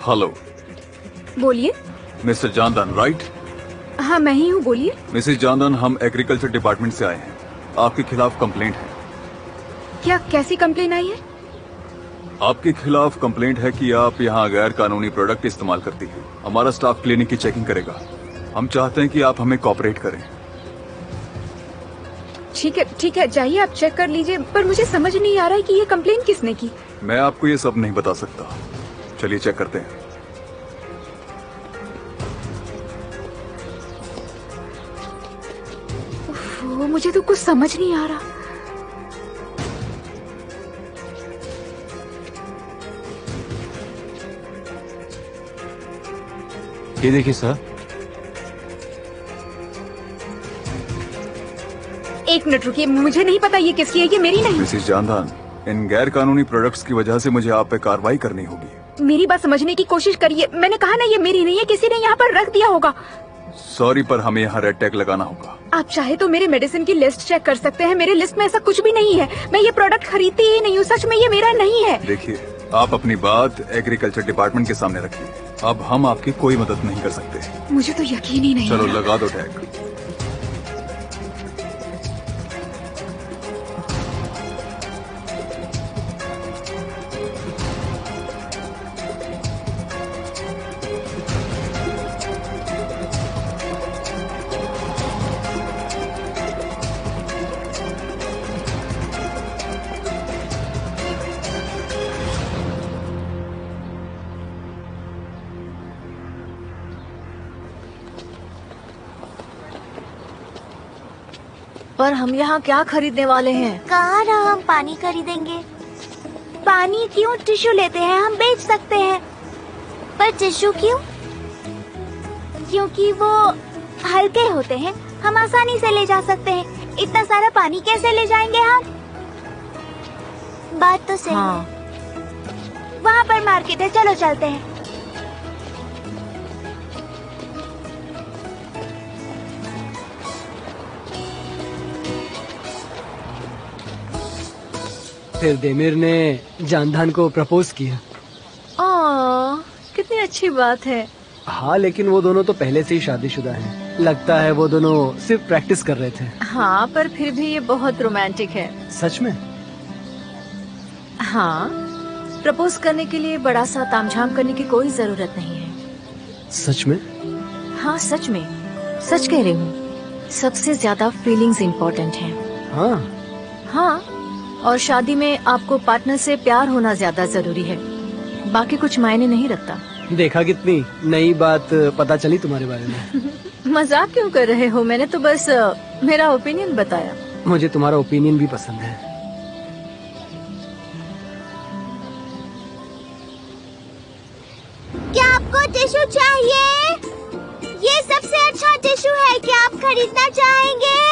Hello. बोलिए। Mister जानदान, right? हाँ, मैं ही हूँ, बोलिए। मिसेस जानदान, हम एग्रीकल्चर डिपार्टमेंट से आए हैं। आपके खिलाफ कंप्लेंट है। क्या, कैसी कंप्लेन आई है? आपके खिलाफ कंप्लेंट है कि आप यहाँ गैर कानूनी प्रोडक्ट इस्तेमाल करती हैं। हमारा स्टाफ क्लिनिक की चेकिंग करेगा। हम चाहते हैं कि आप हमें कोऑपरेट करें। ठीक है, जाइए, आप चेक कर लीजिए, पर मुझे समझ नहीं आ रहा है कि ये कंप्लेन किसने की। मैं आपको ये सब नहीं बता सकता। चलिए चेक करते हैं। ओह, मुझे तो कुछ समझ नहीं आ रहा। ये देखिए सर। एक मिनट रुकिए, मुझे नहीं पता ये किसकी है, ये मेरी नहीं। मिसेस जानदान, इन गैर कानूनी प्रोडक्ट्स की वजह से मुझे आप पे कार्रवाई करनी होगी। मेरी बात समझने की कोशिश करिए। मैंने कहा ना, ये मेरी नहीं है, किसी ने यहाँ पर रख दिया होगा। सॉरी, पर हमें यहाँ रेड टैग लगाना होगा। आप चाहे तो मेरे मेडिसिन की लिस्ट चेक कर सकते हैं। मेरे लिस्ट में ऐसा कुछ भी नहीं है। मैं ये प्रोडक्ट खरीदती ही नहीं हूँ। सच में ये मेरा नहीं है। देखिए, आप अपनी बात एग्रीकल्चर डिपार्टमेंट के सामने रखिए। अब हम आपकी कोई मदद नहीं कर सकते। मुझे तो यकीन ही नहीं। चलो लगा दो टैग। पर हम यहाँ क्या खरीदने वाले हैं? कहा ना, हम पानी खरीदेंगे। पानी क्यों? टिश्यू लेते हैं, हम बेच सकते हैं। पर टिश्यू क्यों? क्योंकि वो हल्के होते हैं, हम आसानी से ले जा सकते हैं। इतना सारा पानी कैसे ले जाएंगे हम? बात तो सही हाँ। है। वहाँ पर मार्केट है, चलो चलते हैं। फिर देमिर ने जानदान को प्रपोज किया। कितनी अच्छी बात है। हाँ, लेकिन वो दोनों तो पहले से ही शादीशुदा हैं। लगता है वो दोनों सिर्फ प्रैक्टिस कर रहे थे। हाँ, पर फिर भी ये बहुत रोमांटिक है। सच में? हाँ, प्रपोज करने के लिए बड़ा सा तामझाम करने की कोई जरूरत नहीं है। सच में? हाँ, सच में, सच कह रही हूँ। सबसे ज्यादा फीलिंग्स इम्पोर्टेंट हैं। हाँ। हाँ, और शादी में आपको पार्टनर से प्यार होना ज्यादा जरूरी है। बाकी कुछ मायने नहीं रखता। देखा, कितनी नई बात पता चली तुम्हारे बारे में। मजाक क्यों कर रहे हो? मैंने तो बस मेरा ओपिनियन बताया। मुझे तुम्हारा ओपिनियन भी पसंद है। क्या आपको टिश्यू चाहिए? ये सबसे अच्छा टिश्यू है, क्या आप खरीदना चाहेंगे?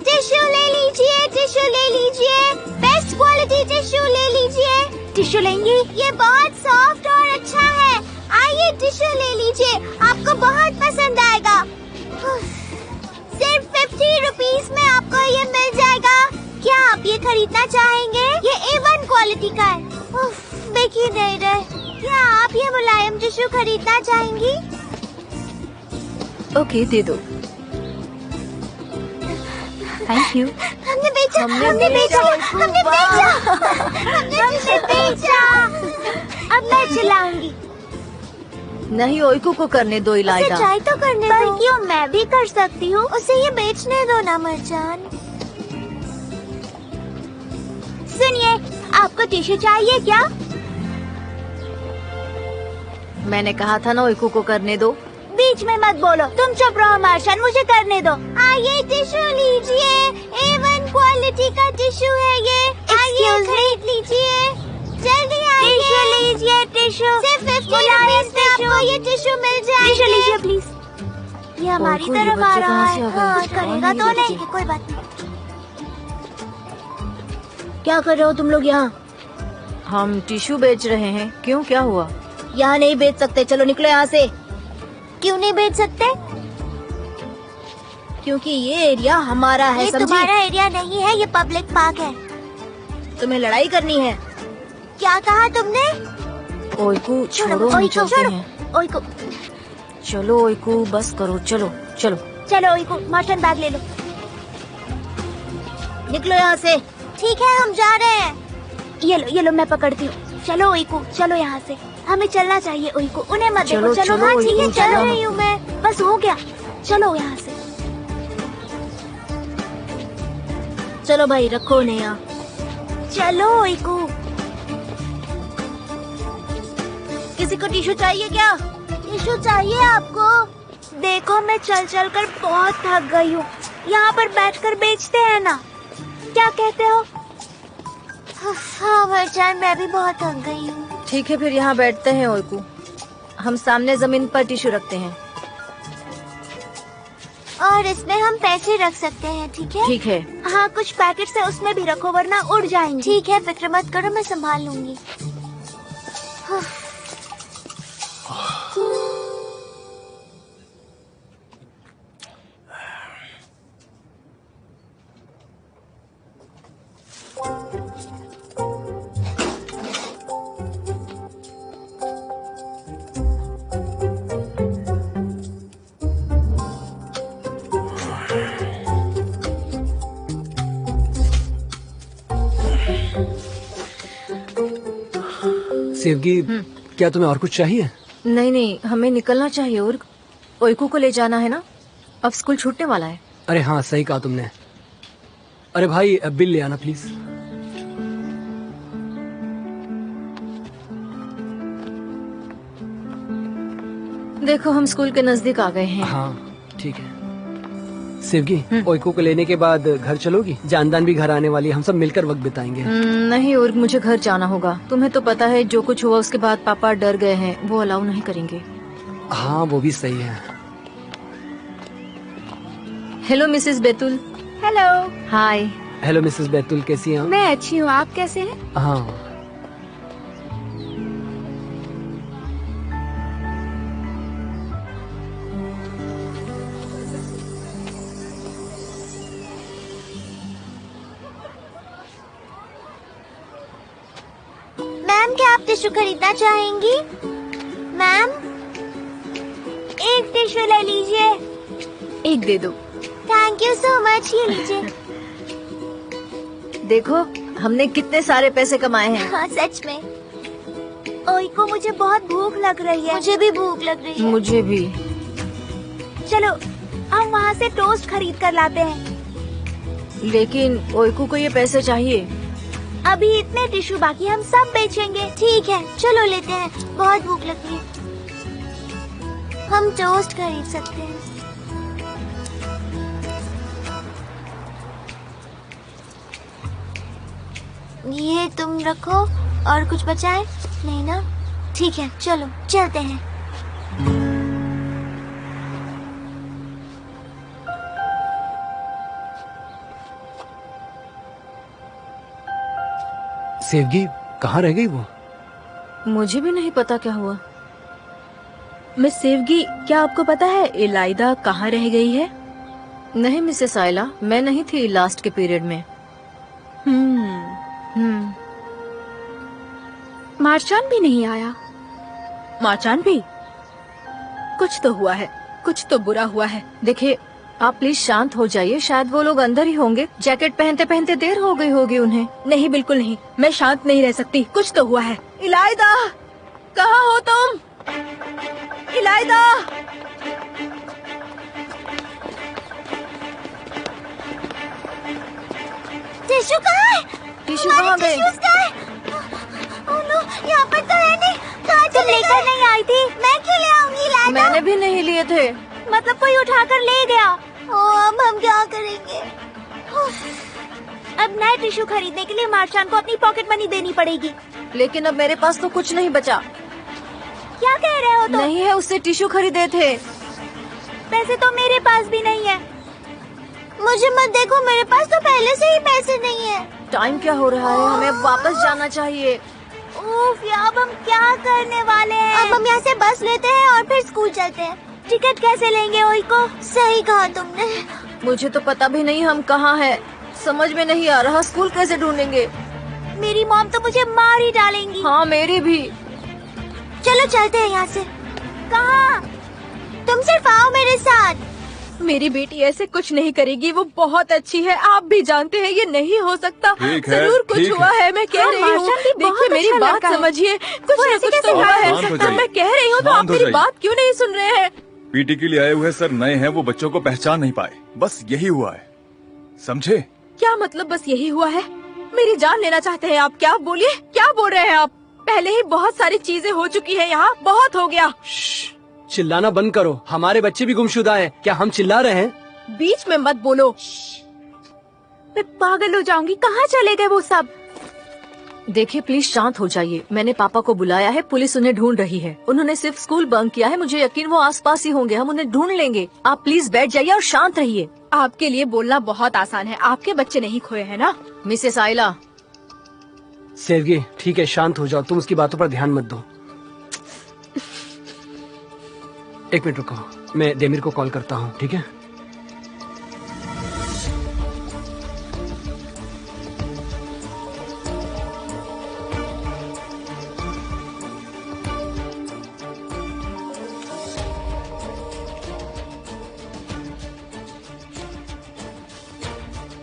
टिश्यू ले लीजिए, टिश्यू ले लीजिए, बेस्ट क्वालिटी टिश्यू ले लीजिए। टिश्यू लेंगी? ये बहुत सॉफ्ट और अच्छा है। आइए टिश्यू ले लीजिए, आपको बहुत पसंद आएगा। सिर्फ 50 रुपीस में आपको ये मिल जाएगा। क्या आप ये खरीदना चाहेंगे? ये A1 क्वालिटी का है। देख ही नहीं रहे। क्या आप ये मुलायम टिश्यू खरीदना चाहेंगी? ओके, दे दो। Thank you. हमने बेचा, हमने बेचा, हमने बेचा। अब मैं चलाऊंगी। नहीं, ओइकू को करने दो इलायदा। ट्राई तो करने दो। क्यों, मैं भी कर सकती हूँ। उसे ये बेचने दो ना मरजान। सुनिए, आपको टिश्यू चाहिए क्या? मैंने कहा था ना, ओइकू को करने दो। बीच में मत बोलो। तुम चुप रहो मार्शन, मुझे करने दो। आइए टिश्यू लीजिए, A1 क्वालिटी का टिश्यू है ये। आइए खरीद लीजिए, जल्दी आइए। टिश्यू लीजिए, टिश्यू। सिर्फ 50 रुपीस में आपको ये टिश्यू मिल जाएंगे। टिश्यू लीजिए प्लीज। ये हमारी तरफ आ रहा है। हाँ, करेगा तो नहीं, कोई बात नहीं। क्या कर रहे हो तुम लोग यहाँ? हम टिश्यू बेच रहे हैं। क्यों, क्या हुआ? यहाँ नहीं बेच सकते, चलो निकलो यहाँ से। क्यों नहीं बेच सकते? क्योंकि ये एरिया हमारा है। ये तुम्हारा एरिया नहीं है, ये पब्लिक पार्क है। तुम्हें लड़ाई करनी है? क्या कहा तुमने? ओइकू छोड़ो, हम चलते हैं। ओइको चलो ओइकू, बस करो, चलो चलो। चलो ओइको, मार्शन बैग ले लो। निकलो यहाँ से। ठीक है, हम जा रहे हैं। ये लो मैं पकड़ती हूँ। चलो ओइको, चलो यहाँ से। हमें चलना चाहिए ओइको, उन्हें मत देखो। चलो हाँ ठीक है, चल रही हूँ मैं। बस हो गया, चलो यहाँ से। चलो भाई, रखो उन्हें यहाँ। चलो ओइको। किसी को टिश्यू चाहिए क्या? टिश्यू चाहिए आपको? देखो मैं चल चल कर बहुत थक गई हूँ। यहाँ पर बैठकर बेचते हैं ना, क्या कहते हो? हाँ मर्चान, मैं भी बहुत थक गई हूँ। ठीक है, फिर यहाँ बैठते हैं ओइकू। हम सामने जमीन पर टिश्यू रखते हैं। और इसमें हम पैसे रख सकते हैं, ठीक है? ठीक है। हाँ, कुछ पैकेट्स है उसमें भी रखो वरना उड़ जाएंगे। ठीक है, फिक्र मत करो, मैं संभाल लूंगी। सेवगी, क्या तुम्हें और कुछ चाहिए? नहीं नहीं, हमें निकलना चाहिए। और ओइकू को ले जाना है ना, अब स्कूल छूटने वाला है। अरे हाँ, सही कहा तुमने। अरे भाई, बिल ले आना प्लीज। देखो, हम स्कूल के नजदीक आ गए हैं। हाँ ठीक है। सेवगी, ओइको को लेने के बाद घर चलोगी? जानदान भी घर आने वाली है, हम सब मिलकर वक्त बिताएंगे। नहीं, और मुझे घर जाना होगा। तुम्हें तो पता है जो कुछ हुआ उसके बाद पापा डर गए हैं, वो अलाउ नहीं करेंगे। हाँ वो भी सही है। Hello Mrs Betul. हेलो। हाय। हेलो मिसेस बैतुल, कैसी हैं आप? मैं अच्छी हूँ, आप कैसे हैं? हाँ। मैम, क्या आप टिश्यू खरीदना चाहेंगी? मैम, एक टिश्यू ले लीजिए। एक दे दो। थैंक यू सो मच, ये लीजिए। देखो, हमने कितने सारे पैसे कमाए हैं। हाँ सच में। ओइको, मुझे बहुत भूख लग रही है। मुझे भी भूख लग रही है। मुझे भी। चलो हम वहाँ से टोस्ट खरीद कर लाते हैं। लेकिन ओइकू को ये पैसे चाहिए। अभी इतने टिश्यू बाकी, हम सब बेचेंगे। ठीक है, चलो लेते हैं, बहुत भूख लग रही है। हम टोस्ट खरीद सकते हैं। ये तुम रखो, और कुछ बचा है? नहीं ना? ठीक है, चलो चलते हैं। सेवगी, कहाँ रह गई वो? मुझे भी नहीं पता क्या हुआ। मिस सेवगी, क्या आपको पता है इलाइदा कहाँ रह गई है? नहीं मिसेस आयला, मैं नहीं थी लास्ट के पीरियड में। मार्चान भी नहीं आया? मार्चान भी? कुछ तो हुआ है, कुछ तो बुरा हुआ है। देखिए, आप प्लीज शांत हो जाइए, शायद वो लोग अंदर ही होंगे। जैकेट पहनते पहनते देर हो गई होगी उन्हें। नहीं, बिल्कुल नहीं, मैं शांत नहीं रह सकती, कुछ तो हुआ है। इलाइदा, कहाँ हो तुम? इलाइदा! टिश्यू कहाँ है? टिश्यू कहाँ गए? टिश्यूज कहाँ है? ओह नो, यहाँ पर तो है नहीं। कहाँ तुम लेकर नहीं आई थी? मैं क्यों ले आऊंगी इलाइदा? मैंने भी नहीं लिए थे। मतलब कोई उठाकर ले गया। अब हम क्या करेंगे? अब नए टिश्यू खरीदने के लिए मार्चान को अपनी पॉकेट मनी देनी पड़ेगी। लेकिन अब मेरे पास तो कुछ नहीं बचा। क्या कह रहे हो तुम? नहीं है, उससे टिश्यू खरीदे थे। पैसे तो मेरे पास भी नहीं है। मुझे मत देखो, मेरे पास तो पहले से ही पैसे नहीं है। टाइम क्या हो रहा है, हमें वापस जाना चाहिए। उफ, अब हम क्या करने वाले हैं? अब हम यहाँ से बस लेते हैं और फिर स्कूल चलते हैं। टिकट कैसे लेंगे ओइको? सही कहा तुमने। मुझे तो पता भी नहीं हम कहाँ हैं। समझ में नहीं आ रहा, स्कूल कैसे ढूंढेंगे? मेरी मॉम तो मुझे मार ही डालेंगी। हाँ, मेरी भी। चलो चलते हैं यहाँ से। कहाँ? तुम सिर्फ आओ मेरे साथ। मेरी बेटी ऐसे कुछ नहीं करेगी, वो बहुत अच्छी है। आप भी जानते हैं ये नहीं हो सकता। ठीक है, जरूर कुछ ठीक हुआ है। है, मैं कह रही हूँ। देखिए मेरी बात समझिए, कुछ न कुछ तो हुआ है। शांत हो जाइए। मैं कह रही हूँ तो आप शांत हो मेरी जाइए। बात क्यों नहीं सुन रहे हैं? पीटी के लिए आए हुए सर नए हैं, वो बच्चों को पहचान नहीं पाए, बस यही हुआ है, समझे? क्या मतलब बस यही हुआ है? मेरी जान लेना चाहते हैं आप? क्या बोलिए, क्या बोल रहे हैं आप? पहले ही बहुत सारी चीजें हो चुकी है यहाँ, बहुत हो गया। चिल्लाना बंद करो, हमारे बच्चे भी गुमशुदा है। क्या हम चिल्ला रहे हैं? बीच में मत बोलो। मैं पागल हो जाऊंगी। कहाँ चले गए वो सब? देखिए प्लीज शांत हो जाइए। मैंने पापा को बुलाया है, पुलिस उन्हें ढूंढ रही है। उन्होंने सिर्फ स्कूल बंक किया है, मुझे यकीन वो आसपास ही होंगे। हम उन्हें ढूंढ लेंगे। आप प्लीज बैठ जाइए और शांत रहिए। आपके लिए बोलना बहुत आसान है, आपके बच्चे नहीं खोए हैं ना? मिसेस आयला। सेवगी ठीक है, शांत हो जाओ, तुम उसकी बातों पर ध्यान मत दो। एक मिनट रुको, मैं देमिर को कॉल करता हूँ, ठीक है?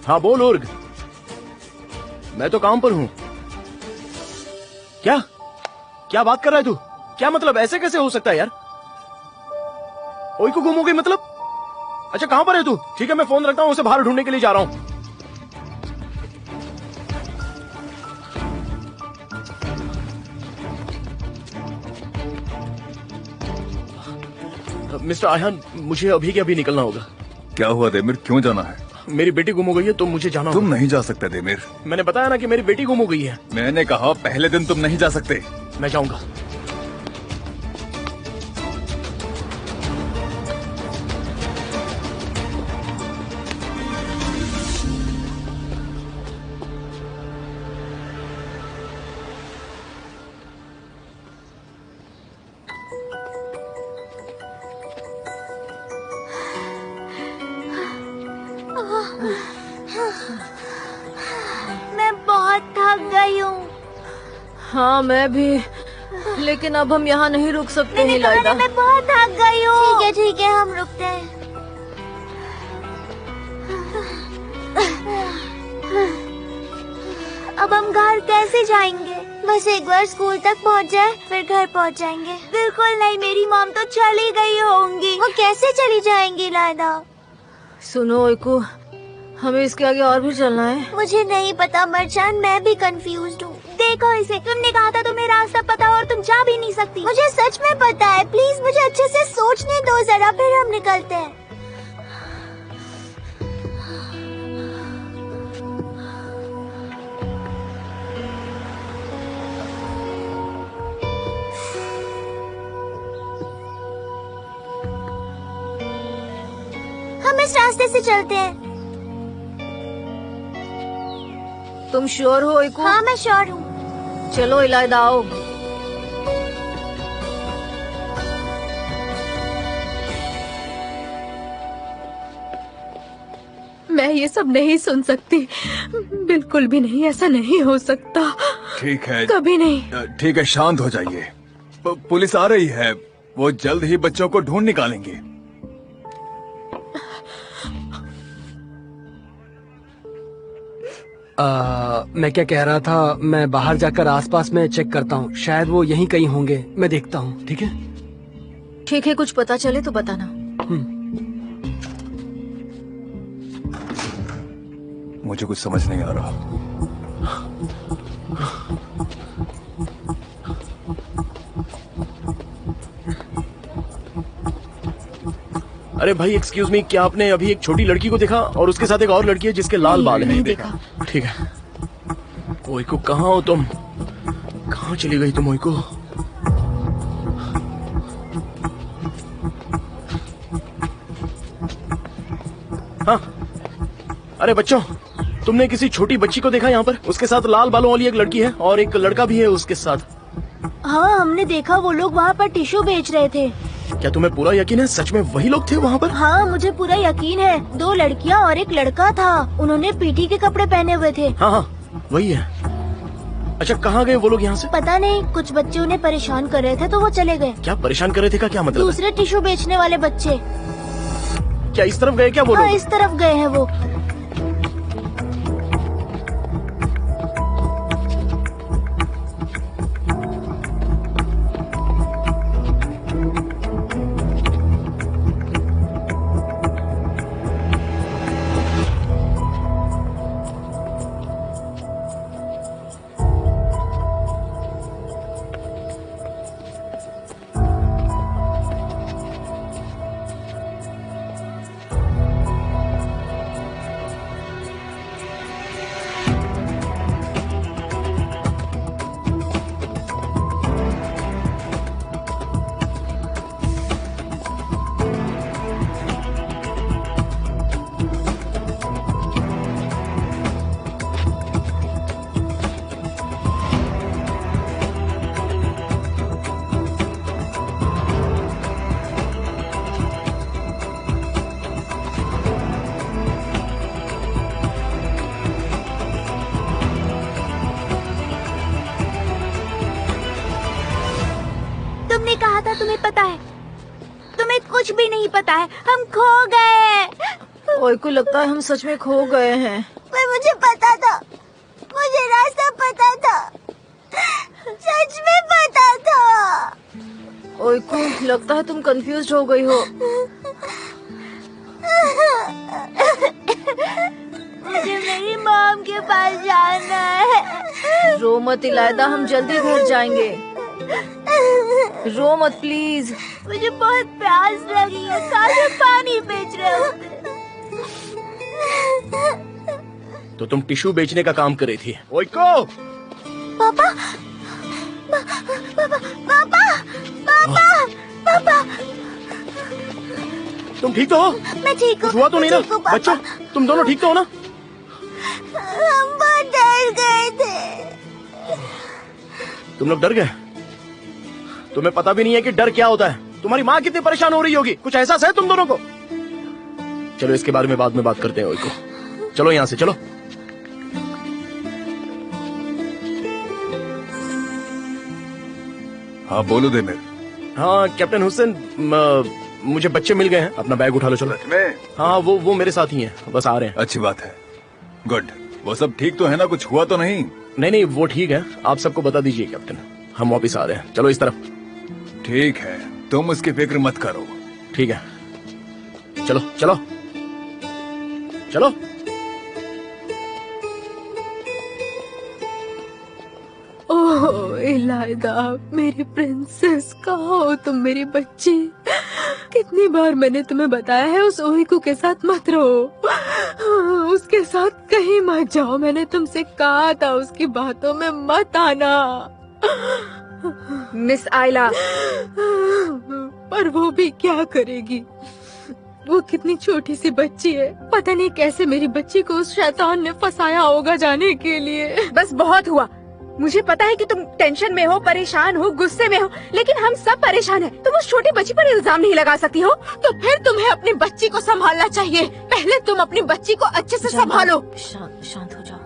हाँ बोल उर्ग, मैं तो काम पर हूँ। क्या क्या बात कर रहा है तू? क्या मतलब, ऐसे कैसे हो सकता है यार? ओई को गुम हो गई मतलब? अच्छा कहाँ पर है तू? ठीक है मैं फोन रखता हूँ, उसे बाहर ढूंढने के लिए जा रहा हूँ। मिस्टर आयहान, मुझे अभी के अभी निकलना होगा। क्या हुआ देमिर, क्यों जाना है? मेरी बेटी गुम हो गई है तो मुझे जाना तुम होगा। नहीं जा सकते देमिर। मैंने बताया ना कि मेरी बेटी गुम हो गई है। मैंने कहा पहले दिन तुम नहीं जा सकते। मैं जाऊंगा। मैं बहुत थक गई हूँ। हाँ मैं भी, लेकिन अब हम यहाँ नहीं रुक सकते हैं मैंने कहा इलाइदा। ना, मैं बहुत थक गई हूँ। ठीक है हम रुकते हैं। अब हम घर कैसे जाएंगे? बस एक बार स्कूल तक पहुँच जाए फिर घर पहुँच जाएंगे। बिल्कुल नहीं, मेरी मॉम तो चली गई होंगी। वो कैसे चली जाएंगी इलाइदा? सुनो ओइको, हमें इसके आगे और भी चलना है। मुझे नहीं पता मरचान, मैं भी कंफ्यूज्ड हूँ। देखो इसे, तुमने कहा था तुम्हें रास्ता पता और तुम जा भी नहीं सकती। मुझे सच में पता है, प्लीज मुझे अच्छे से सोचने दो जरा, फिर हम निकलते हैं। हम इस रास्ते से चलते हैं। तुम श्योर हो ओइको? हाँ मैं श्योर हूँ। चलो इलाइदा आओ। मैं ये सब नहीं सुन सकती, बिल्कुल भी नहीं। ऐसा नहीं हो सकता, ठीक है, कभी नहीं। ठीक है, शांत हो जाइए। पुलिस आ रही है, वो जल्द ही बच्चों को ढूंढ निकालेंगे। मैं क्या कह रहा था, मैं बाहर जाकर आसपास में चेक करता हूँ, शायद वो यहीं कहीं होंगे। मैं देखता हूँ, ठीक है? ठीक है, कुछ पता चले तो बताना। मुझे कुछ समझ नहीं आ रहा। अरे भाई एक्सक्यूज मी, क्या आपने अभी एक छोटी लड़की को देखा और उसके साथ एक और लड़की है जिसके लाल बाल हैं? नहीं देखा। ठीक है। ओइको कहाँ हो तुम? कहाँ चली गई तुम ओइको? हाँ अरे बच्चों, तुमने किसी छोटी बच्ची को देखा यहाँ पर? उसके साथ लाल बालों वाली एक लड़की है और एक लड़का भी है उसके साथ। हाँ हमने देखा, वो लोग वहाँ पर टिश्यू बेच रहे थे। क्या तुम्हें पूरा यकीन है सच में वही लोग थे वहाँ पर? हाँ मुझे पूरा यकीन है, 2 लड़कियाँ और एक लड़का था। उन्होंने पीटी के कपड़े पहने हुए थे। हाँ हाँ वही है। अच्छा कहाँ गए वो लोग यहाँ से? पता नहीं, कुछ बच्चे उन्हें परेशान कर रहे थे तो वो चले गए। क्या परेशान कर रहे थे का क्या मतलब है? दूसरे टिश्यू बेचने वाले बच्चे। क्या इस तरफ गए क्या वो हाँ, लोग? इस तरफ गए हैं वो। तुमने कहा था तुम्हें पता है, तुम्हें कुछ भी नहीं पता है। हम खो गए। ओए को लगता है हम सच में खो गए हैं। पर मुझे पता था, मुझे रास्ता पता था, सच में पता था। ओए को लगता है तुम कंफ्यूज हो गई हो। मुझे मेरी मॉम के पास जाना है। रो मत इलायदा, हम जल्दी घर जाएंगे। रो मत प्लीज। मुझे बहुत प्यास लगी है, काहे पानी बेच रहे होते। तो तुम टिश्यू बेचने का काम कर रही थी। ओइको! पापा, पापा, पापा, पापा, पापा। तुम ठीक तो हो? मैं ठीक हूँ। कुछ हुआ तो नहीं ना? ठीक हूँ, पापा। बच्चों तुम दोनों ठीक तो हो ना? हम बहुत डर गए थे। तुम लोग डर गए? तुम्हें पता भी नहीं है कि डर क्या होता है। तुम्हारी माँ कितनी परेशान हो रही होगी, कुछ एहसास है तुम दोनों को? चलो इसके बारे में बाद में बात करते हैं। ओइको चलो यहाँ से चलो। हाँ बोलो देमिर। हाँ कैप्टन हुसैन, मुझे बच्चे मिल गए हैं। अपना बैग उठा लो चलो। में हाँ वो मेरे साथ ही हैं, बस आ रहे हैं। अच्छी बात है। गुड। वो सब ठीक तो है ना, कुछ हुआ तो नहीं? नहीं वो ठीक है, आप सबको बता दीजिए कैप्टन। हम वापिस आ रहे हैं, चलो इस तरफ। ठीक है, तुम उसकी फिक्र मत करो। ठीक है चलो चलो चलो। ओह इलायदा, मेरी प्रिंसेस, कहाँ हो तुम मेरी बच्ची? कितनी बार मैंने तुम्हें बताया है उस ओहिकू के साथ मत रहो, उसके साथ कहीं मत जाओ। मैंने तुमसे कहा था उसकी बातों में मत आना। मिस आयला, पर वो भी क्या करेगी? वो कितनी छोटी सी बच्ची है, पता नहीं कैसे मेरी बच्ची को उस शैतान ने फंसाया होगा जाने के लिए। बस बहुत हुआ। मुझे पता है कि तुम टेंशन में हो, परेशान हो, गुस्से में हो, लेकिन हम सब परेशान हैं। तुम उस छोटी बच्ची पर इल्जाम नहीं लगा सकती हो। तो फिर तुम्हें अपनी बच्ची को संभालना चाहिए। पहले तुम अपनी बच्ची को अच्छे से संभालो। शांत हो जाओ।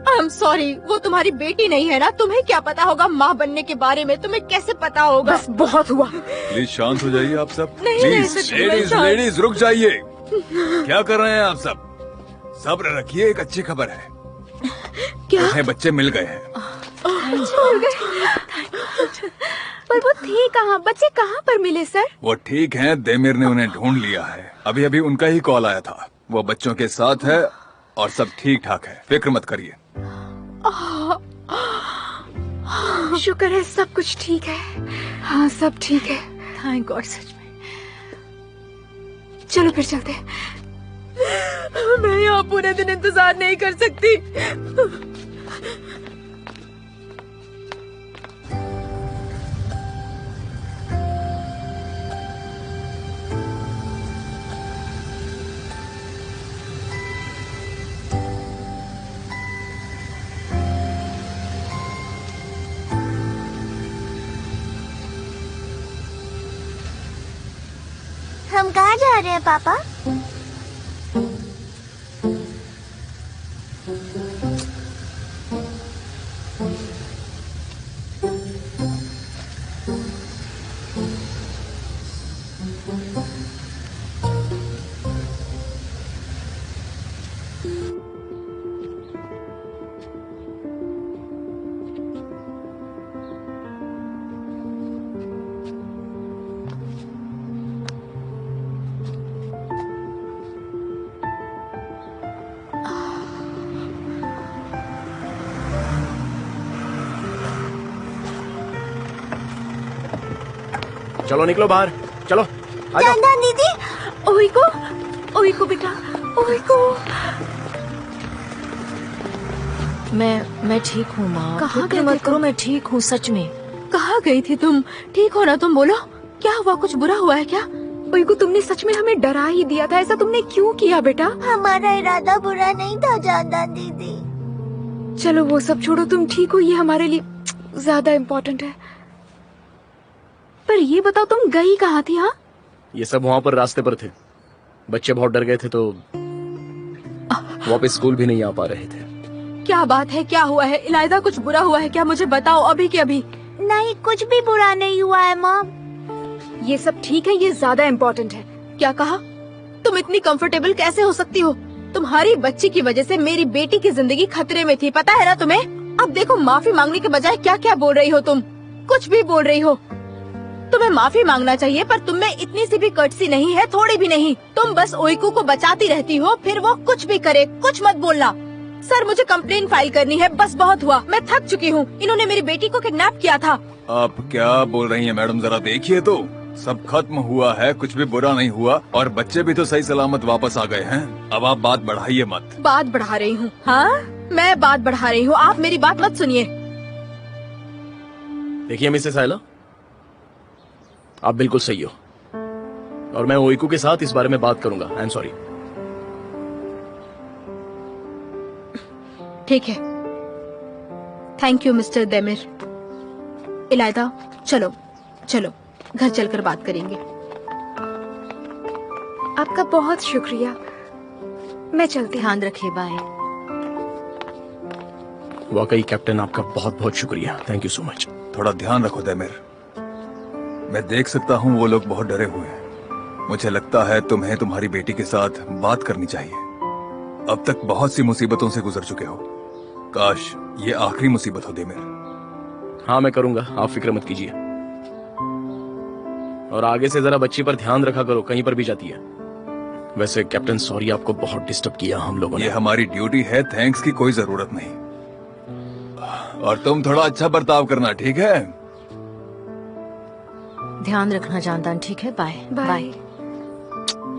आई एम सॉरी, वो तुम्हारी बेटी नहीं है ना? तुम्हें क्या पता होगा माँ बनने के बारे में? तुम्हें कैसे पता होगा? बस बहुत हुआ। प्लीज शांत हो जाइए आप सब। नहीं, प्लीज सच में लेडीज शांत। लेडीज रुक जाइए। क्या कर रहे हैं आप सब? सब्र रखिए, एक अच्छी खबर है। क्या? उन्हें बच्चे मिल गए हैं। पर वो थे कहाँ? बच्चे कहाँ पर मिले सर? वो ठीक हैं, देमिर ने उन्हें ढूंढ लिया है। अभी अभी उनका ही कॉल आया था। वो बच्चों के साथ है और सब ठीक ठाक है, फिक्र मत करिए। शुक्र है सब कुछ ठीक है। हाँ सब ठीक है। थैंक गॉड, सच में। चलो फिर चलते हैं। मैं यहाँ पूरे दिन इंतजार नहीं कर सकती। हम कहाँ जा रहे हैं पापा? चलो निकलो बाहर, चलो आ जाओ। जानदान दीदी, ओइको बेटा, ओइको। मैं ठीक हूँ माँ, कहाँ फिक्र गए थे मत करो, तुम? मैं ठीक हूँ सच में। कहाँ गई थी तुम? ठीक हो ना तुम? बोलो, क्या हुआ? कुछ बुरा हुआ है क्या? ओइको, तुमने सच में हमें डरा ही दिया था। ऐसा तुमने क्यों किया बेटा? हमारा इरादा बुरा नहीं था जानदान दीदी। चलो वो सब छोड़ो, तुम ठीक हो, ये हमारे लिए ज्यादा इम्पोर्टेंट है। पर ये बताओ, तुम गई कहाँ थी? हाँ, ये सब वहाँ पर रास्ते पर थे। बच्चे बहुत डर गए थे तो वापस स्कूल भी नहीं आ पा रहे थे। क्या बात है? क्या हुआ है? इलायदा, कुछ बुरा हुआ है क्या? मुझे बताओ अभी के अभी। नहीं, कुछ भी बुरा नहीं हुआ है मॉम। ये सब ठीक है, ये ज्यादा इम्पोर्टेंट है। क्या कहा? तुम इतनी कंफर्टेबल कैसे हो सकती हो? तुम्हारी बच्ची की वजह से मेरी बेटी की जिंदगी खतरे में थी, पता है ना तुम्हें? अब देखो, माफी मांगने के बजाय क्या क्या बोल रही हो तुम। कुछ भी बोल रही हो। तुम्हें माफी मांगना चाहिए, पर तुम में इतनी सी भी कर्टसी नहीं है, थोड़ी भी नहीं। तुम बस ओइकू को बचाती रहती हो, फिर वो कुछ भी करे, कुछ मत बोलना। सर, मुझे कंप्लेन फाइल करनी है, बस बहुत हुआ, मैं थक चुकी हूँ। इन्होंने मेरी बेटी को किडनैप किया था। आप क्या बोल रही हैं मैडम, जरा देखिए तो। सब खत्म हुआ है, कुछ भी बुरा नहीं हुआ, और बच्चे भी तो सही सलामत वापस आ गए हैं। अब आप बात बढ़ाइए मत। बात बढ़ा रही हूँ? हाँ, मैं बात बढ़ा रही हूँ, आप मेरी बात मत सुनिए। देखिए मिसेस आयला, आप बिल्कुल सही हो, और मैं ओइकू के साथ इस बारे में बात करूंगा। I am sorry. ठीक है, थैंक यू मिस्टर देमिर। इलायदा, चलो चलो, घर चलकर बात करेंगे। आपका बहुत शुक्रिया, मैं चलती हूँ। ध्यान रखिए, बाय। वाकई कैप्टन, आपका बहुत बहुत शुक्रिया। Thank you so much. थोड़ा ध्यान रखो देमिर। मैं देख सकता हूँ वो लोग बहुत डरे हुए हैं। मुझे लगता है तुम्हें तुम्हारी बेटी के साथ बात करनी चाहिए। अब तक बहुत सी मुसीबतों से गुजर चुके हो, काश ये आखिरी मुसीबत हो देमिर। हाँ, मैं करूंगा, आप फिक्र मत कीजिए। और आगे से जरा बच्ची पर ध्यान रखा करो, कहीं पर भी जाती है। वैसे कैप्टन, सॉरी, आपको बहुत डिस्टर्ब किया हम लोगों ने। ये हमारी ड्यूटी है, थैंक्स की कोई जरूरत नहीं। और तुम थोड़ा अच्छा बर्ताव करना, ठीक है? ध्यान रखना जानदान, ठीक है? Bye bye. बाय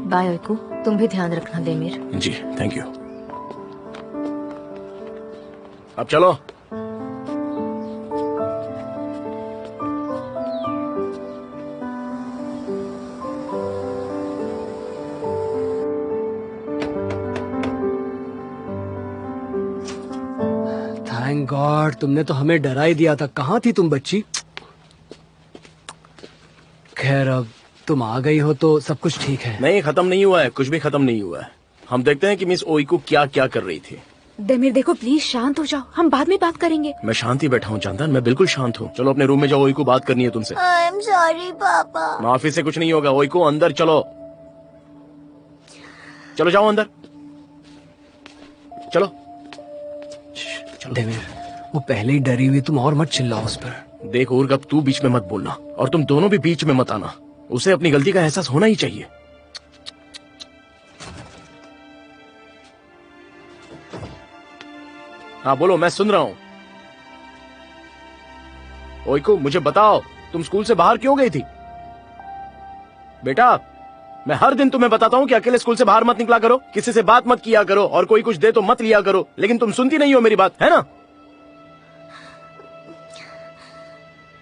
बाय ओइकू, तुम भी ध्यान रखना देमिर। जी, थैंक यू। अब चलो। थैंक गॉड, तुमने तो हमें डरा ही दिया था। कहाँ थी तुम बच्ची? खैर, अब तुम आ गई हो तो सब कुछ ठीक है। नहीं, खत्म नहीं हुआ है, कुछ भी खत्म नहीं हुआ है। हम देखते हैं कि मिस ओइकू क्या क्या कर रही थी। देमिर, देखो प्लीज शांत हो जाओ, हम बाद में बात करेंगे। मैं शांत ही बैठा हूँ जानदान, मैं बिल्कुल शांत हूँ। चलो अपने रूम में जाओ, ओइकू बात करनी है तुमसे। आई एम सॉरी पापा। माफी से कुछ नहीं होगा। ओइकू, अंदर चलो, चलो जाओ अंदर, चलो। देमिर, वो पहले ही डरी हुई, तुम और मत चिल्लाओ उस पर। देख उर्ग, अब तू बीच में मत बोलना, और तुम दोनों भी बीच में मत आना। उसे अपनी गलती का एहसास होना ही चाहिए। हाँ बोलो, मैं सुन रहा हूं। ओइकू, मुझे बताओ, तुम स्कूल से बाहर क्यों गई थी? बेटा, मैं हर दिन तुम्हें बताता हूँ कि अकेले स्कूल से बाहर मत निकला करो, किसी से बात मत किया करो, और कोई कुछ दे तो मत लिया करो, लेकिन तुम सुनती नहीं हो मेरी बात, है ना?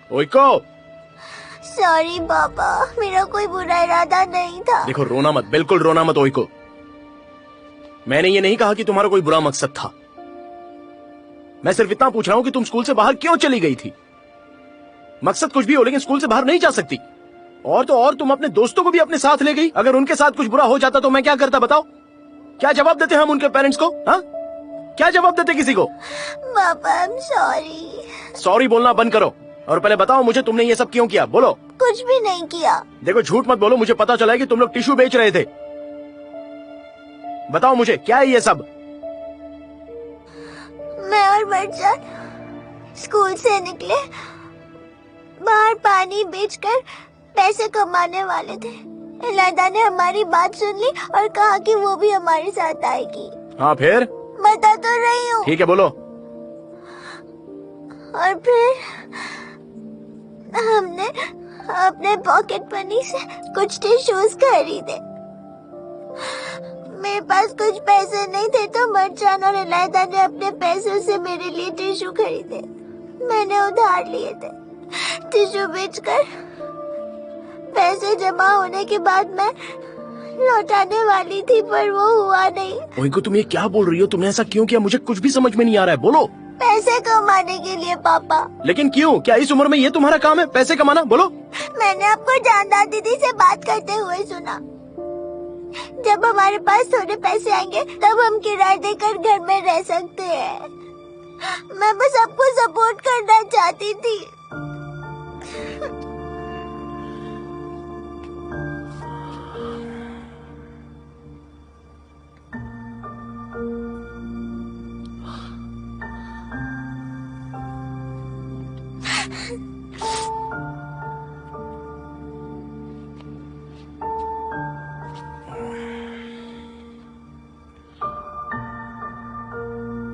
ओइको, सॉरी पापा, मेरा कोई बुरा इरादा नहीं था। देखो, रोना मत, बिल्कुल रोना मत ओइको। मैंने ये नहीं कहा कि तुम्हारा कोई बुरा मकसद था। मैं सिर्फ इतना पूछ रहा हूं कि तुम स्कूल से बाहर क्यों चली गई थी? मकसद कुछ भी हो, लेकिन स्कूल से बाहर नहीं जा सकती। और तो और, तुम अपने दोस्तों को भी अपने साथ ले गई। अगर उनके साथ कुछ बुरा हो जाता तो मैं क्या करता, बताओ? क्या जवाब देते हम उनके पेरेंट्स को? हाँ, क्या जवाब देते किसी को? पापा, आई एम सॉरी। सॉरी बोलना बंद करो, और पहले बताओ मुझे, तुमने ये सब क्यों किया? बोलो। कुछ भी नहीं किया। देखो, झूठ मत बोलो, मुझे पता चला है कि तुम लोग टिश्यू बेच रहे थे। बताओ मुझे, क्या है ये सब? मैं और मर्जान स्कूल से निकले, बाहर पानी बेचकर पैसे कमाने वाले थे। इलायदा ने हमारी बात सुन ली और कहा कि वो भी हमारे साथ आएगी। हाँ, फिर? बता तो रही हूँ। ठीक है, बोलो। और फिर हमने अपने पॉकेट मनी से कुछ टिश्यूज खरीदे। मेरे पास कुछ पैसे नहीं थे तो मर्चान और इलायदा ने अपने पैसों से मेरे लिए टिश्यू खरीदे। मैंने उधार लिए थे। टिश्यू बेचकर पैसे जमा होने के बाद मैं लौटाने वाली थी, पर वो हुआ नहीं। ओइको, तुम ये क्या बोल रही हो? तुमने ऐसा क्यों किया? मुझे कुछ भी समझ में नहीं आ रहा है, बोलो। पैसे कमाने के लिए पापा। लेकिन क्यों? क्या इस उम्र में ये तुम्हारा काम है, पैसे कमाना? बोलो। मैंने आपको जानदार दीदी से बात करते हुए सुना, जब हमारे पास थोड़े पैसे आएंगे तब हम किराया देकर घर में रह सकते हैं। मैं बस आपको सपोर्ट करना चाहती थी।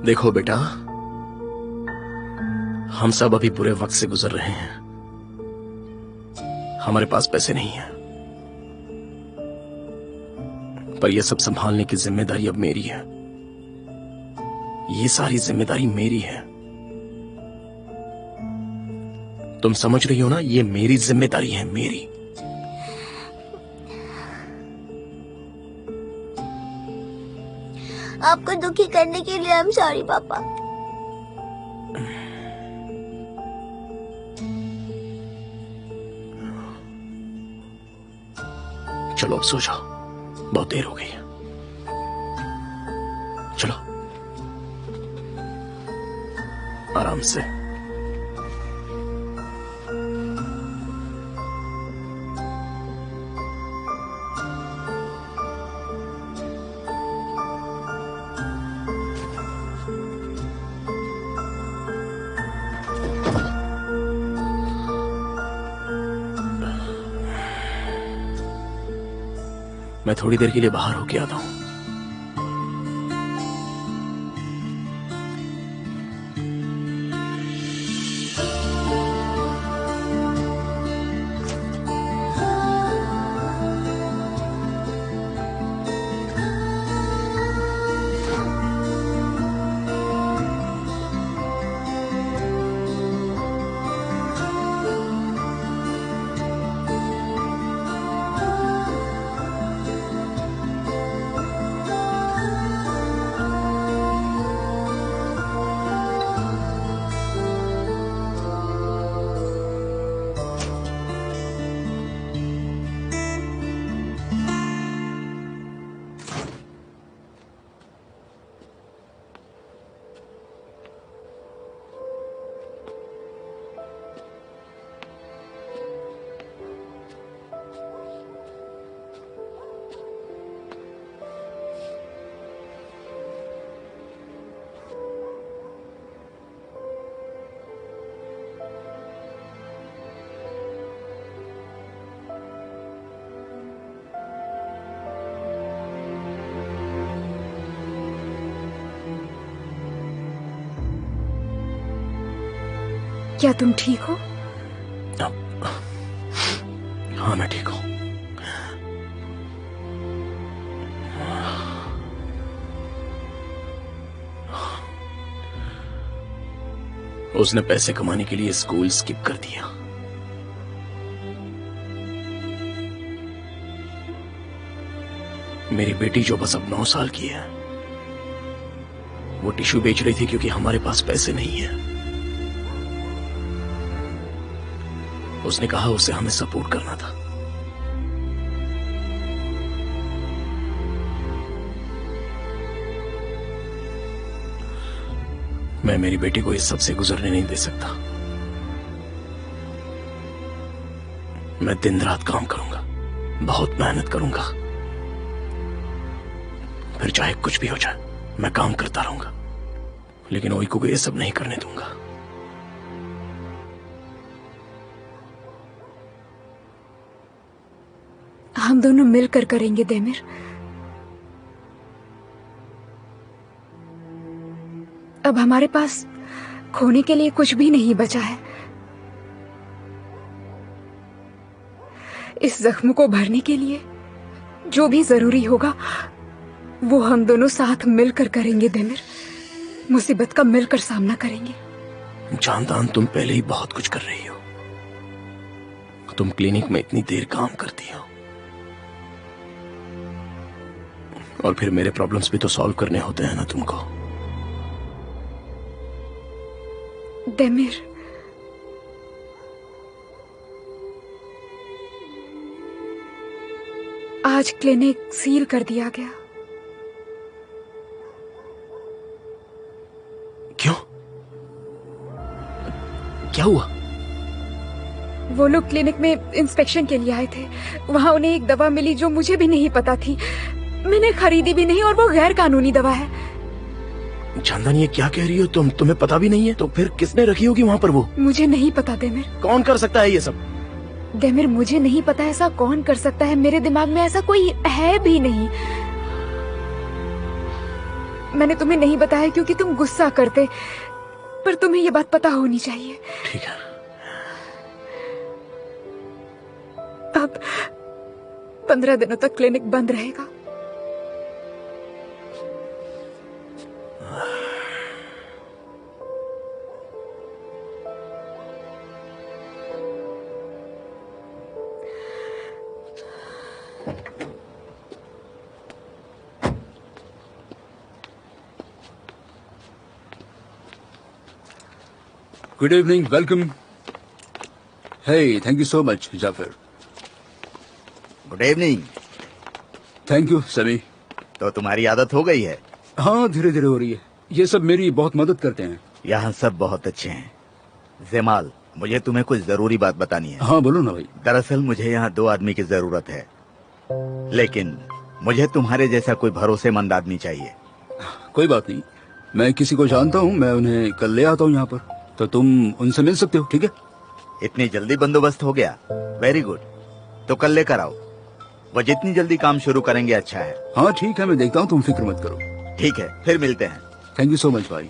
देखो बेटा, हम सब अभी बुरे वक्त से गुजर रहे हैं। हमारे पास पैसे नहीं है, पर यह सब संभालने की जिम्मेदारी अब मेरी है। ये सारी जिम्मेदारी मेरी है। तुम समझ रही हो ना? ये मेरी जिम्मेदारी है, मेरी। आपको दुखी करने के लिए I'm सॉरी पापा। चलो अब सो जाओ, बहुत देर हो गई है। चलो आराम से। मैं थोड़ी देर के लिए बाहर होके आता हूं। क्या तुम ठीक हो? हाँ मैं ठीक हूं। उसने पैसे कमाने के लिए स्कूल स्किप कर दिया। मेरी बेटी जो बस अब 9 साल की है, वो टिश्यू बेच रही थी क्योंकि हमारे पास पैसे नहीं है। उसने कहा उसे हमें सपोर्ट करना था। मैं मेरी बेटी को इस सब से गुजरने नहीं दे सकता। मैं दिन रात काम करूंगा, बहुत मेहनत करूंगा, फिर चाहे कुछ भी हो जाए मैं काम करता रहूंगा, लेकिन ओइको को ये सब नहीं करने दूंगा। हम दोनों मिलकर करेंगे देमिर। अब हमारे पास खोने के लिए कुछ भी नहीं बचा है। इस जख्म को भरने के लिए जो भी जरूरी होगा वो हम दोनों साथ मिलकर करेंगे देमिर। मुसीबत का मिलकर सामना करेंगे। जानदान, तुम पहले ही बहुत कुछ कर रही हो। तुम क्लिनिक में इतनी देर काम करती हो और फिर मेरे प्रॉब्लम्स भी तो सॉल्व करने होते हैं ना तुमको। देमिर, आज क्लिनिक सील कर दिया गया। क्यों? क्या हुआ? वो लोग क्लिनिक में इंस्पेक्शन के लिए आए थे। वहाँ उन्हें एक दवा मिली जो मुझे भी नहीं पता थी। मैंने खरीदी भी नहीं और वो गैर कानूनी दवा है। चंदन, ये क्या कह रही हो तुम? तुम्हें पता भी नहीं है? तो फिर किसने रखी होगी वहाँ पर वो? मुझे नहीं पता देमिर। कौन कर सकता है ये सब? देमिर, मुझे नहीं पता ऐसा कौन कर सकता है। मेरे दिमाग में ऐसा कोई है भी नहीं। मैंने तुम्हें नहीं बताया क्योंकि तुम गुस्सा करते, पर तुम्हें ये बात पता होनी चाहिए। ठीक है। अब 15 दिनों तक क्लिनिक बंद रहेगा। Good evening, welcome. Hey, thank you so much, Jafar. Good evening. Thank you, Sami. तो तुम्हारी आदत हो गई है? हाँ, धीरे धीरे हो रही है। ये सब मेरी बहुत मदद करते हैं। यहाँ सब बहुत अच्छे हैं। जमाल, मुझे तुम्हें कुछ जरूरी बात बतानी है। हाँ, बोलो ना भाई। दरअसल मुझे यहाँ 2 आदमी की जरूरत है, लेकिन मुझे तुम्हारे जैसा कोई भरोसेमंद आदमी चाहिए। कोई बात नहीं, मैं किसी को जानता हूँ। मैं उन्हें कल ले आता हूँ यहाँ पर, तो तुम उनसे मिल सकते हो। ठीक है? इतनी जल्दी बंदोबस्त हो गया? Very good. तो कल लेकर आओ। वो जितनी जल्दी काम शुरू करेंगे अच्छा है। हाँ ठीक है, मैं देखता हूँ, तुम फिक्र मत करो। ठीक है, फिर मिलते हैं। थैंक यू सो मच भाई।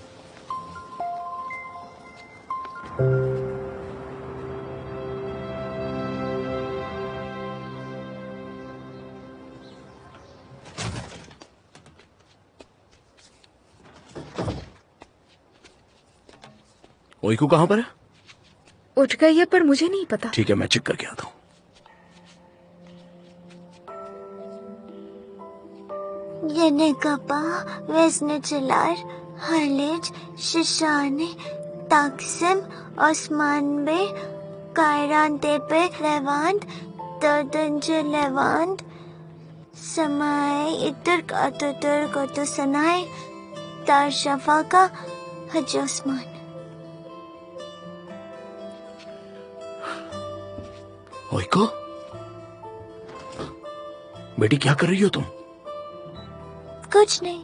ओइको कहाँ पर है? उठ गई है पर मुझे नहीं पता। ठीक है, मैं चेक करके आता हूँ। Yine kapa, Vesneçiler, Haliç, Şişhane, Taksim, Osman Bey, Kayran Tepe, Levant, 4. Levant, Samay, İtürk, Atatürk, Otosanay, Darüşşafaka, Hacı Osman। ओइको, बेटी क्या कर रही हो तुम? कुछ नहीं।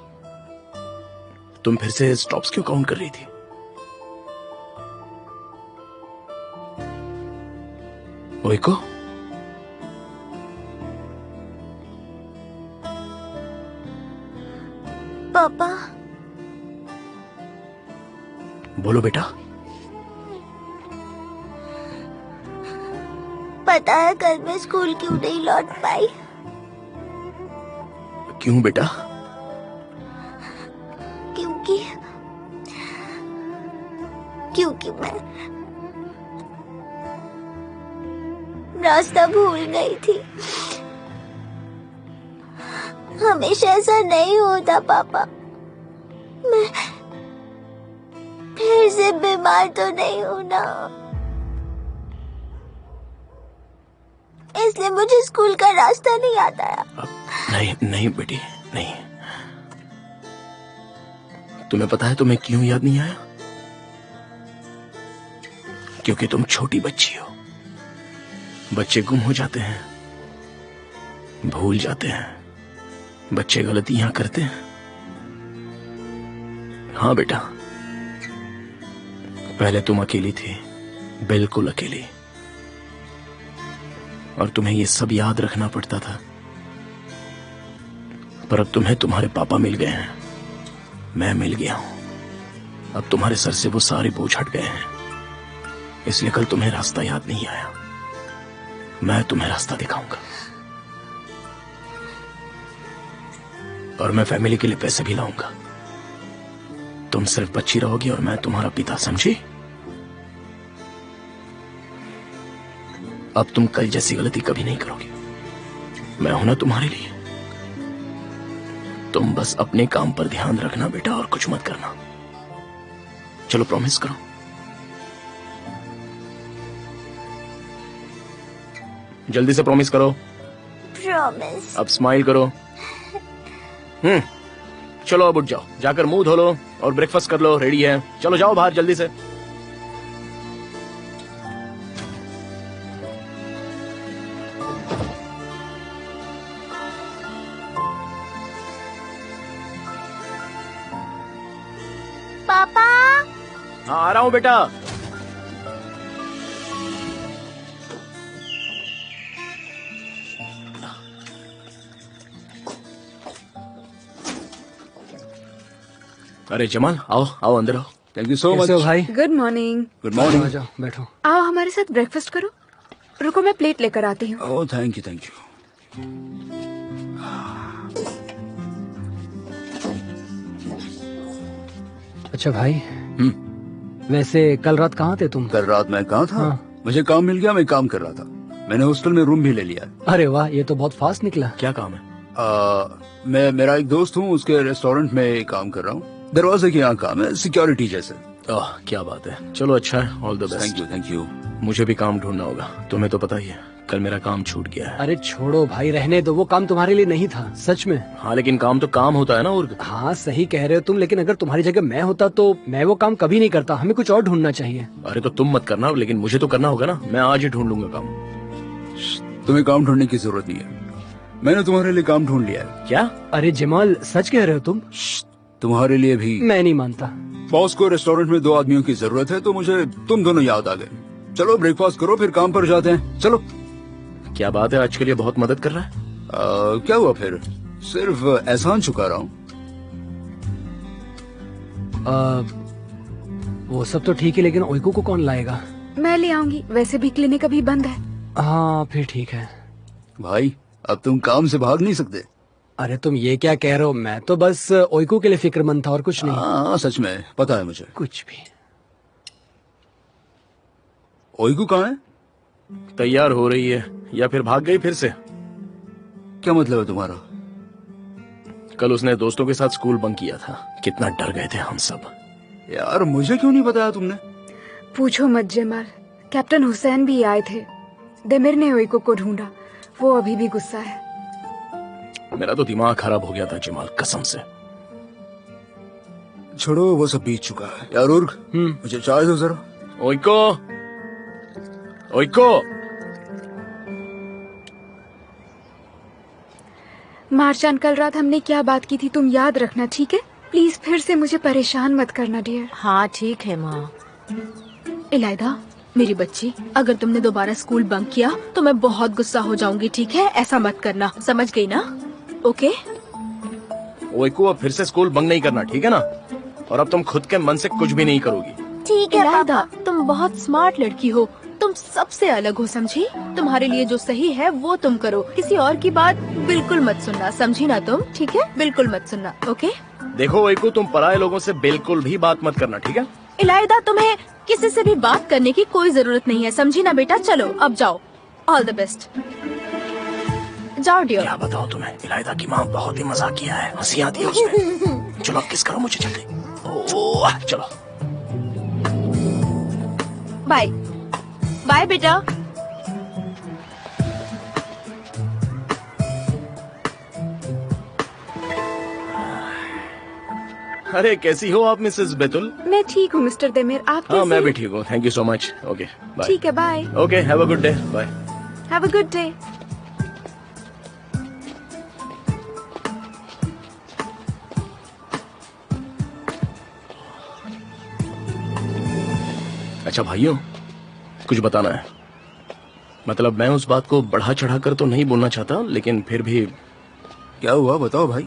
तुम फिर से स्टॉप्स क्यों काउंट कर रही थी? ओइको, पापा, बोलो बेटा। पता है कल मैं स्कूल क्यों नहीं लौट पाई? क्यों बेटा? क्योंकि मैं रास्ता भूल गई थी। हमेशा ऐसा नहीं होता पापा। मैं फिर से बीमार तो नहीं हूं ना, इसलिए मुझे स्कूल का रास्ता नहीं आता है। नहीं नहीं बेटी, नहीं। तुम्हें पता है तुम्हें क्यों याद नहीं आया? क्योंकि तुम छोटी बच्ची हो। बच्चे गुम हो जाते हैं, भूल जाते हैं, बच्चे गलतियां करते हैं। हाँ बेटा, पहले तुम अकेली थी, बिल्कुल अकेली, और तुम्हें ये सब याद रखना पड़ता था। पर अब तुम्हें तुम्हारे पापा मिल गए हैं, मैं मिल गया हूं। अब तुम्हारे सर से वो सारे बोझ हट गए हैं, इसलिए कल तुम्हें रास्ता याद नहीं आया। मैं तुम्हें रास्ता दिखाऊंगा और मैं फैमिली के लिए पैसे भी लाऊंगा। तुम सिर्फ बच्ची रहोगी और मैं तुम्हारा पिता, समझी? अब तुम कल जैसी गलती कभी नहीं करोगी। मैं हूं ना तुम्हारे लिए। तुम बस अपने काम पर ध्यान रखना बेटा, और कुछ मत करना। चलो प्रॉमिस करो। जल्दी से प्रॉमिस करो। प्रॉमिस। अब स्माइल करो। चलो अब उठ जाओ, जाकर मुंह धो लो और ब्रेकफास्ट कर लो, रेडी है। चलो जाओ बाहर जल्दी से। पापा। हाँ आ रहा हूँ बेटा। अरे जमाल, आओ आओ अंदर आओ। थैंक यू सो मच कैसे हो भाई? Good morning. गुड आ मॉर्निंग। जाओ, बैठो। आओ हमारे साथ ब्रेकफास्ट करो। रुको मैं प्लेट लेकर आती हूँ। Oh thank you thank you. अच्छा भाई, वैसे कल रात कहाँ थे तुम? कल रात मैं कहाँ था? हाँ। मुझे काम मिल गया, मैं काम कर रहा था। मैंने हॉस्टल में रूम भी ले लिया। अरे वाह, ये तो बहुत फास्ट निकला। क्या काम है? मेरा एक दोस्त हूँ, उसके रेस्टोरेंट में काम कर रहा हूँ। दरवाजे के यहाँ काम है, सिक्योरिटी जैसे। क्या बात है। चलो अच्छा है, all the best. Thank you thank you. मुझे भी काम ढूंढना होगा, तुम्हें तो पता ही है कल मेरा काम छूट गया है। अरे छोड़ो भाई, रहने दो, वो काम तुम्हारे लिए नहीं था सच में। हाँ लेकिन काम तो काम होता है ना। और हाँ सही कह रहे हो तुम, लेकिन अगर तुम्हारी जगह मैं होता तो मैं वो काम कभी नहीं करता। हमें कुछ और ढूंढना चाहिए। अरे तो तुम मत करना, लेकिन मुझे तो करना होगा ना। मैं आज ही ढूंढ लूंगा काम। तुम्हें काम ढूंढने की जरूरत नहीं है, मैंने तुम्हारे लिए काम ढूंढ लिया है। क्या? अरे जमाल, सच कह रहे हो तुम? तुम्हारे लिए भी। मैं नहीं मानता। बॉस को रेस्टोरेंट में 2 आदमियों की जरूरत है, तो मुझे तुम दोनों याद आ गए। चलो ब्रेकफास्ट करो, फिर काम पर जाते हैं। चलो। क्या बात है, आज के लिए बहुत मदद कर रहा है। क्या हुआ फिर? सिर्फ एहसान चुका रहा हूँ। वो सब तो ठीक है, लेकिन ओइको को कौन लाएगा? मैं ले आऊंगी, वैसे भी क्लिनिक अभी बंद है। हाँ फिर ठीक है। भाई अब तुम काम से भाग नहीं सकते। अरे तुम ये क्या कह रहे हो? मैं तो बस ओइको के लिए फिक्रमंद था और कुछ नहीं। हाँ सच में पता है मुझे। कुछ भी। ओइकू कहाँ है? तैयार हो रही है या फिर भाग गई फिर से? क्या मतलब है तुम्हारा? कल उसने दोस्तों के साथ स्कूल बंक किया था। कितना डर गए थे हम सब। यार मुझे क्यों नहीं बताया तुमने? पूछो मत जमाल, कैप्टन हुसैन भी आए थे। देमिर ने ओइको को ढूंढा, वो अभी भी गुस्सा है। मेरा तो दिमाग खराब हो गया था जमाल, कसम से। छोड़ो, वो सब बीत चुका है। यार उर्ग, मुझे चाय दो जरा। ओइको, ओइको। मार्चान, कल रात हमने क्या बात की थी तुम याद रखना, ठीक है? प्लीज फिर से मुझे परेशान मत करना डियर। हाँ ठीक है माँ। इलायदा, मेरी बच्ची, अगर तुमने दोबारा स्कूल बंक किया तो मैं बहुत गुस्सा हो जाऊंगी, ठीक है? ऐसा मत करना, समझ गई ना? ओके? ओइको, अब फिर से स्कूल बंक नहीं करना, ठीक है ना? और अब तुम खुद के मन से कुछ भी नहीं करोगी। ठीक है इलायदा, पापा। तुम बहुत स्मार्ट लड़की हो, तुम सबसे अलग हो, समझी? तुम्हारे लिए जो सही है वो तुम करो, किसी और की बात बिल्कुल मत सुनना, समझी ना तुम? ठीक है, बिल्कुल मत सुनना। ओके? देखो ओइको, तुम पराये लोगों से बिल्कुल भी बात मत करना, ठीक है? इलायदा, तुम्हें किसी से भी बात करने की कोई जरूरत नहीं है, समझी ना बेटा? चलो अब जाओ, ऑल द बेस्ट। जाओ डियर। क्या बताओ तुम्हें, इलायदा की माँ बहुत ही मजाक किया है, हंसी आती है उसमें। चलो अब किस करो मुझे जल्दी। ओह चलो बाय बाय बेटा। अरे कैसी हो आप मिसेस बेतुल? मैं ठीक हूँ मिस्टर देमिर, आप हाँ कैसे मैं भी हैं? ठीक हूँ, thank you so much. Okay bye. ठीक है, bye. Okay have a good day, bye. Have a good day. अच्छा भाइयों, कुछ बताना है। मतलब मैं उस बात को बढ़ा चढ़ा कर तो नहीं बोलना चाहता, लेकिन फिर भी। क्या हुआ बताओ भाई।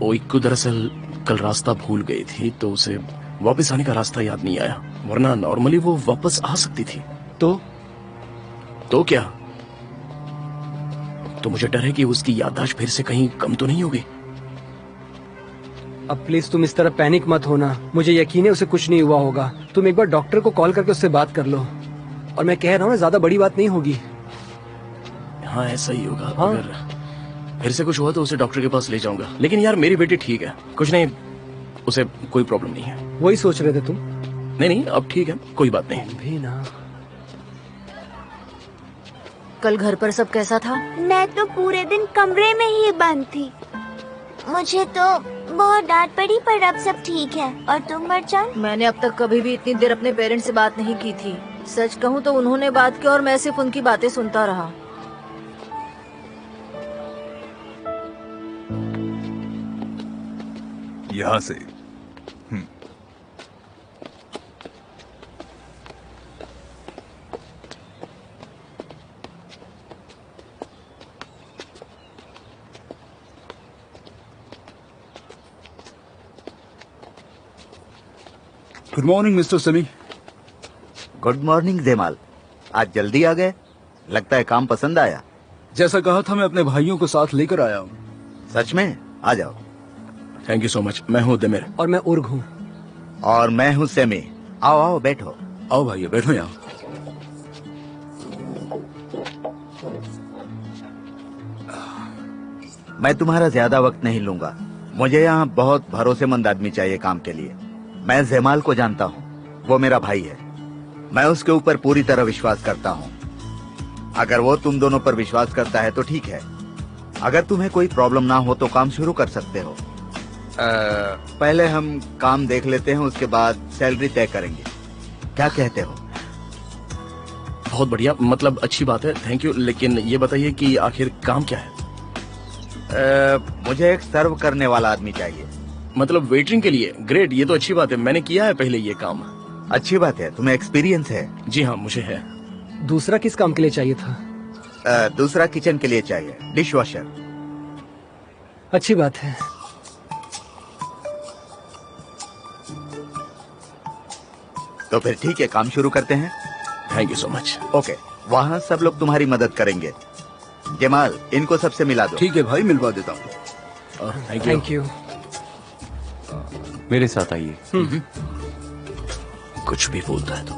ओइको दरअसल कल रास्ता भूल गई थी, तो उसे वापस आने का रास्ता याद नहीं आया, वरना नॉर्मली वो वापस आ सकती थी। तो तो क्या? तो मुझे डर है कि उसकी याददाश्त फिर से कहीं कम तो नहीं होगी। अब प्लीज तुम इस तरह पैनिक मत होना, मुझे यकीन है उसे कुछ नहीं हुआ होगा। तुम एक बार डॉक्टर को कॉल करके उससे बात कर लो। और मैं कह रहा हूँ ना, ज्यादा बड़ी बात नहीं होगी। हाँ ऐसा ही होगा। हाँ? अगर फिर से कुछ हुआ तो उसे डॉक्टर के पास ले जाऊंगा। लेकिन यार मेरी बेटी ठीक है, कुछ नहीं, उसे कोई प्रॉब्लम नहीं है। वही सोच रहे थे तुम? नहीं नहीं अब ठीक है, कोई बात नहीं। भी ना। कल घर पर सब कैसा था? मैं तो पूरे दिन कमरे में ही बंद थी। मुझे तो बहुत डांट पड़ी, पर अब सब ठीक है। और तुम मरजान? मैंने अब तक कभी भी इतनी देर अपने पेरेंट्स से बात नहीं की थी। सच कहूँ तो उन्होंने बात की और मैं सिर्फ उनकी बातें सुनता रहा। यहाँ से। गुड मॉर्निंग मिस्टर समी। गुड मॉर्निंग जयमाल, आज जल्दी आ गए। लगता है काम पसंद आया। जैसा कहा था मैं अपने भाइयों को साथ लेकर आया हूँ। सच में? आ जाओ। Thank you so much. मैं हूँ दिमिर। और मैं उर्ग हूँ। और मैं हूँ सेमी। आओ आओ बैठो। आओ भाइयों बैठो यहाँ। मैं तुम्हारा ज्यादा वक्त नहीं लूंगा। मुझे यहाँ बहुत भरोसेमंद आदमी चाहिए काम के लिए। मैं जयमाल को जानता हूँ, वो मेरा भाई है। मैं उसके ऊपर पूरी तरह विश्वास करता हूँ। अगर वो तुम दोनों पर विश्वास करता है तो ठीक है। अगर तुम्हें कोई प्रॉब्लम ना हो तो काम शुरू कर सकते हो। पहले हम काम देख लेते हैं, उसके बाद सैलरी तय करेंगे। क्या कहते हो? बहुत बढ़िया, मतलब अच्छी बात है, थैंक यू। लेकिन ये बताइए कि आखिर काम क्या है? मुझे एक सर्व करने वाला आदमी चाहिए। मतलब वेटरिंग के लिए? ग्रेट, ये तो अच्छी बात है, मैंने किया है पहले ये काम। अच्छी बात है, तुम्हें एक्सपीरियंस है। जी हाँ मुझे है। दूसरा किस काम के लिए चाहिए था? दूसरा किचन के लिए चाहिए, डिश वॉशर। अच्छी बात है। तो फिर ठीक है, काम शुरू करते हैं। Thank you so much. Okay, वहाँ सब लोग तुम्हारी मदद करेंगे। जमाल, इनको सबसे मिला दो। ठीक है भाई, मिलवा देता हूँ। Thank you. मेरे साथ आइए। कुछ भी बोलता है तो